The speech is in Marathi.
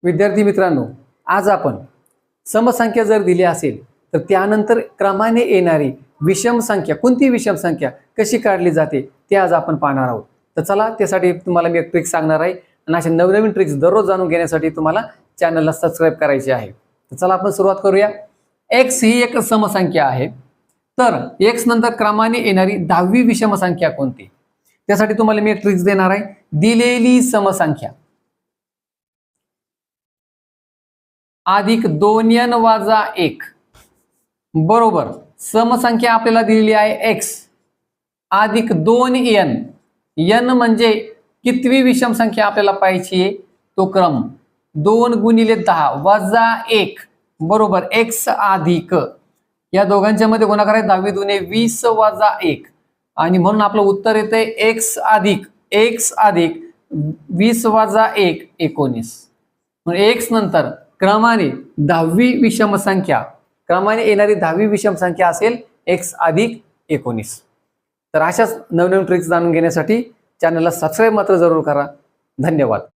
विद्यार्थी मित्रांनो, आज आपण समसंख्या जर दिली असेल तर त्यानंतर क्रमाने येणारी विषम संख्या, कोणती विषम संख्या कशी काढली जाते ते आज आपण पाहणार आहोत. तर चला, त्यासाठी तुम्हाला मी एक ट्रिक सांगणार आहे आणि अशा नवनवीन ट्रिक्स दररोज जाणून घेण्यासाठी तुम्हाला चॅनलला सबस्क्राईब करायचे आहे. तर चला आपण सुरुवात करूया. x ही एक समसंख्या आहे, तर x नंतर क्रमाने येणारी 10वी विषम संख्या कोणती? त्यासाठी तुम्हाला मी एक ट्रिक्स देणार आहे. दिलेली समसंख्या अधिक 2n वजा 1 बरोबर समसंख्या आपल्याला दिलेली आहे x अधिक 2n. n म्हणजे कितवी विषम संख्या आपल्याला पाहिजे तो क्रम 2 गुणिले 10 वजा 1 बरोबर x अधिक या दोघांच्या मध्ये गुणाकार आहे 10 दुने 20 वजा 1 आणि म्हणून आपलं उत्तर येते x अधिक 20 वजा 1 19. म्हणजे x नंतर क्रमाने 10वी विषम संख्या, क्रमाने येणारी 10वी विषम संख्या असेल x अधिक 19. तर अशाच नवनवीन ट्रिक्स जाणून घेण्यासाठी चॅनलला सबस्क्राईब मात्र जरूर करा. धन्यवाद.